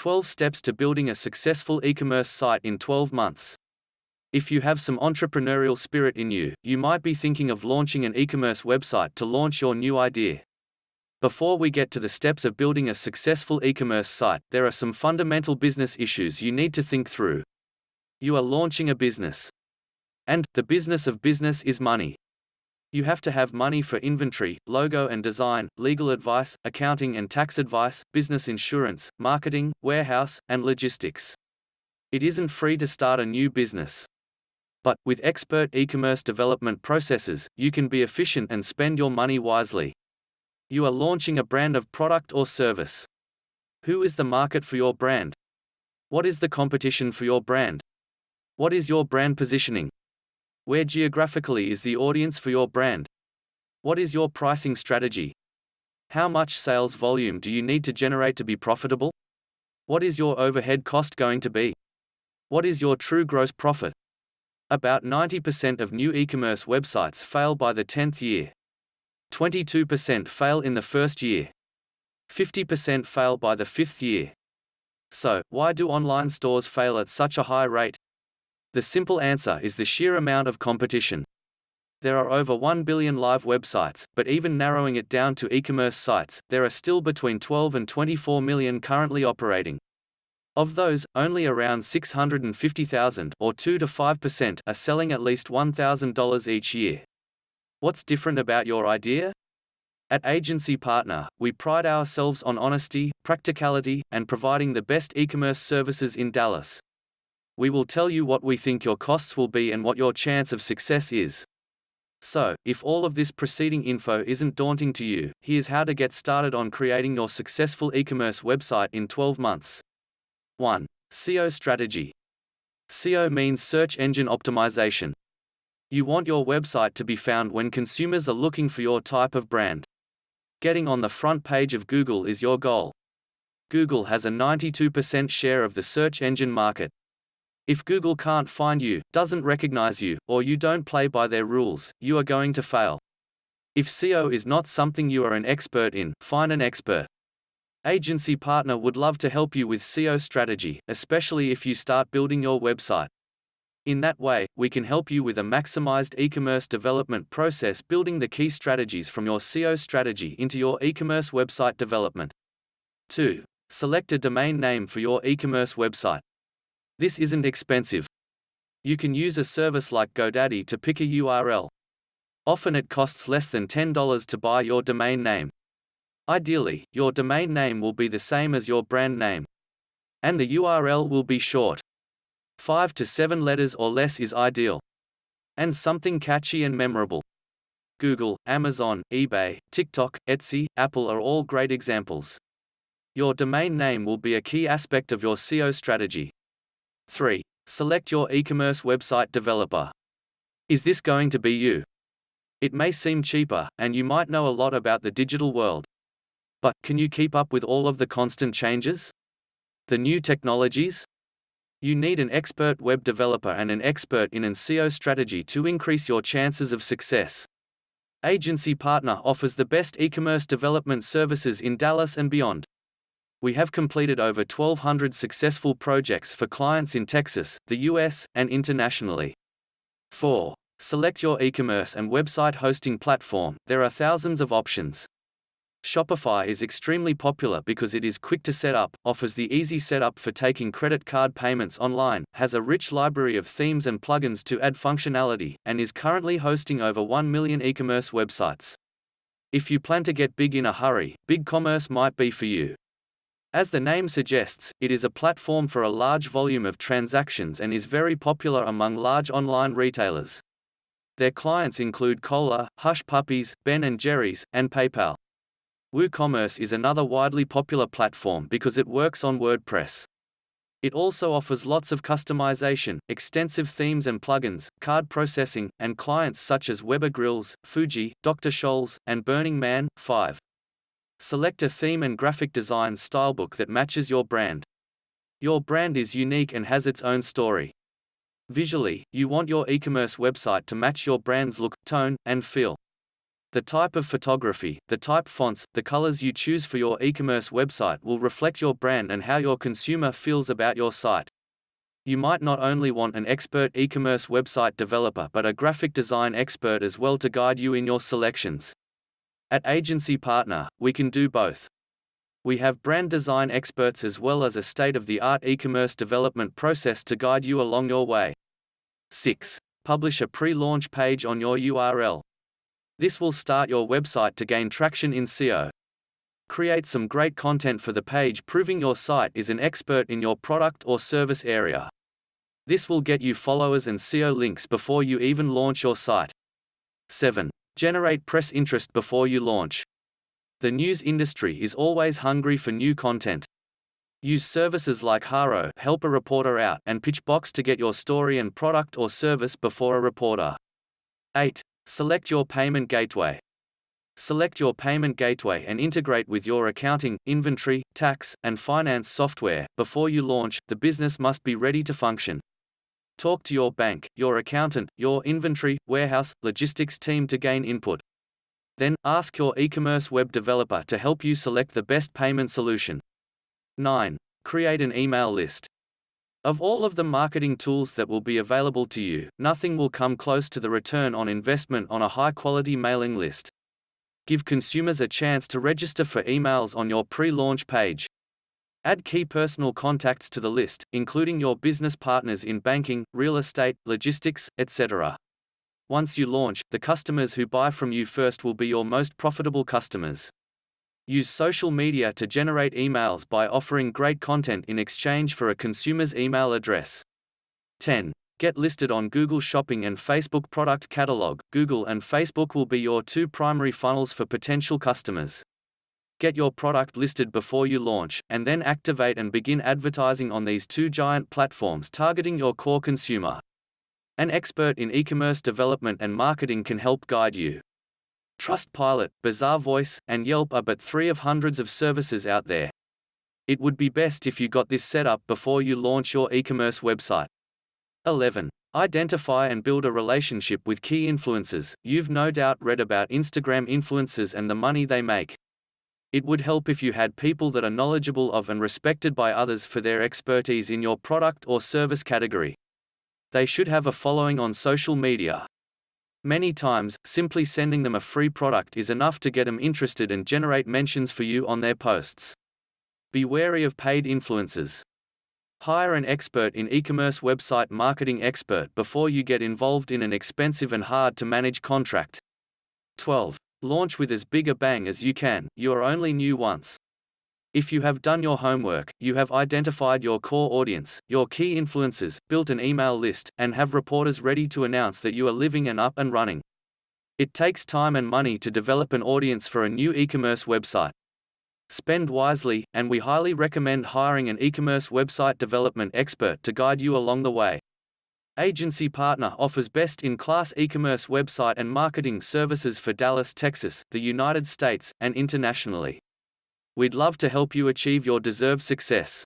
12 steps to building a successful e-commerce site in 12 months. If you have some entrepreneurial spirit in you, you might be thinking of launching an e-commerce website to launch your new idea. Before we get to the steps of building a successful e-commerce site, there are some fundamental business issues you need to think through. You are launching a business. And the business of business is money. You have to have money for inventory, logo and design, legal advice, accounting and tax advice, business insurance, marketing, warehouse, and logistics. It isn't free to start a new business. But with expert e-commerce development processes, you can be efficient and spend your money wisely. You are launching a brand of product or service. Who is the market for your brand? What is the competition for your brand? What is your brand positioning? Where geographically is the audience for your brand? What is your pricing strategy? How much sales volume do you need to generate to be profitable? What is your overhead cost going to be? What is your true gross profit? About 90% of new e-commerce websites fail by the 10th year. 22% fail in the first year. 50% fail by the 5th year. So, why do online stores fail at such a high rate? The simple answer is the sheer amount of competition. There are over 1 billion live websites, but even narrowing it down to e-commerce sites, there are still between 12 and 24 million currently operating. Of those, only around 650,000, or 2 to 5%, are selling at least $1,000 each year. What's different about your idea? At Agency Partner, we pride ourselves on honesty, practicality, and providing the best e-commerce services in Dallas. We will tell you what we think your costs will be and what your chance of success is. So, if all of this preceding info isn't daunting to you, here's how to get started on creating your successful e-commerce website in 12 months. 1. SEO strategy. SEO means search engine optimization. You want your website to be found when consumers are looking for your type of brand. Getting on the front page of Google is your goal. Google has a 92% share of the search engine market. If Google can't find you, doesn't recognize you, or you don't play by their rules, you are going to fail. If SEO is not something you are an expert in, find an expert. Agency Partner would love to help you with SEO strategy, especially if you start building your website. In that way, we can help you with a maximized e-commerce development process, building the key strategies from your SEO strategy into your e-commerce website development. 2. Select a domain name for your e-commerce website. This isn't expensive. You can use a service like GoDaddy to pick a URL. Often it costs less than $10 to buy your domain name. Ideally, your domain name will be the same as your brand name. And the URL will be short. 5 to 7 letters or less is ideal. And something catchy and memorable. Google, Amazon, eBay, TikTok, Etsy, Apple are all great examples. Your domain name will be a key aspect of your SEO strategy. 3. Select your e-commerce website developer. Is this going to be you? It may seem cheaper, and you might know a lot about the digital world. But, can you keep up with all of the constant changes? The new technologies? You need an expert web developer and an expert in an SEO strategy to increase your chances of success. Agency Partner offers the best e-commerce development services in Dallas and beyond. We have completed over 1,200 successful projects for clients in Texas, the US, and internationally. 4. Select your e-commerce and website hosting platform. There are thousands of options. Shopify is extremely popular because it is quick to set up, offers the easy setup for taking credit card payments online, has a rich library of themes and plugins to add functionality, and is currently hosting over 1 million e-commerce websites. If you plan to get big in a hurry, BigCommerce might be for you. As the name suggests, it is a platform for a large volume of transactions and is very popular among large online retailers. Their clients include Cola, Hush Puppies, Ben & Jerry's, and PayPal. WooCommerce is another widely popular platform because it works on WordPress. It also offers lots of customization, extensive themes and plugins, card processing, and clients such as Weber Grills, Fuji, Dr. Scholl's, and Burning Man. 5. Select a theme and graphic design stylebook that matches your brand. Your brand is unique and has its own story. Visually, you want your e-commerce website to match your brand's look, tone, and feel. The type of photography, the type fonts, the colors you choose for your e-commerce website will reflect your brand and how your consumer feels about your site. You might not only want an expert e-commerce website developer but a graphic design expert as well to guide you in your selections. At Agency Partner, we can do both. We have brand design experts as well as a state-of-the-art e-commerce development process to guide you along your way. 6. Publish a pre-launch page on your URL. This will start your website to gain traction in SEO. Create some great content for the page proving your site is an expert in your product or service area. This will get you followers and SEO links before you even launch your site. 7. Generate press interest before you launch. The news industry is always hungry for new content. Use services like HARO, help a reporter out, and PitchBox to get your story and product or service before a reporter. 8. Select your payment gateway. Select your payment gateway and integrate with your accounting, inventory, tax, and finance software. Before you launch, the business must be ready to function. Talk to your bank, your accountant, your inventory, warehouse, logistics team to gain input. Then, ask your e-commerce web developer to help you select the best payment solution. 9. Create an email list. Of all of the marketing tools that will be available to you, nothing will come close to the return on investment on a high-quality mailing list. Give consumers a chance to register for emails on your pre-launch page. Add key personal contacts to the list, including your business partners in banking, real estate, logistics, etc. Once you launch, the customers who buy from you first will be your most profitable customers. Use social media to generate emails by offering great content in exchange for a consumer's email address. 10. Get listed on Google Shopping and Facebook Product Catalog. Google and Facebook will be your two primary funnels for potential customers. Get your product listed before you launch, and then activate and begin advertising on these two giant platforms targeting your core consumer. An expert in e-commerce development and marketing can help guide you. Trustpilot, Bazaar Voice, and Yelp are but 3 of hundreds of services out there. It would be best if you got this set up before you launch your e-commerce website. 11. Identify and build a relationship with key influencers. You've no doubt read about Instagram influencers and the money they make. It would help if you had people that are knowledgeable of and respected by others for their expertise in your product or service category. They should have a following on social media. Many times, simply sending them a free product is enough to get them interested and generate mentions for you on their posts. Be wary of paid influencers. Hire an expert in e-commerce website marketing expert before you get involved in an expensive and hard-to-manage contract. 12. Launch with as big a bang as you can. You are only new once. If you have done your homework, you have identified your core audience, your key influencers, built an email list, and have reporters ready to announce that you are living and up and running. It takes time and money to develop an audience for a new e-commerce website. Spend wisely, and we highly recommend hiring an e-commerce website development expert to guide you along the way. Agency Partner offers best-in-class e-commerce website and marketing services for Dallas, Texas, the United States, and internationally. We'd love to help you achieve your deserved success.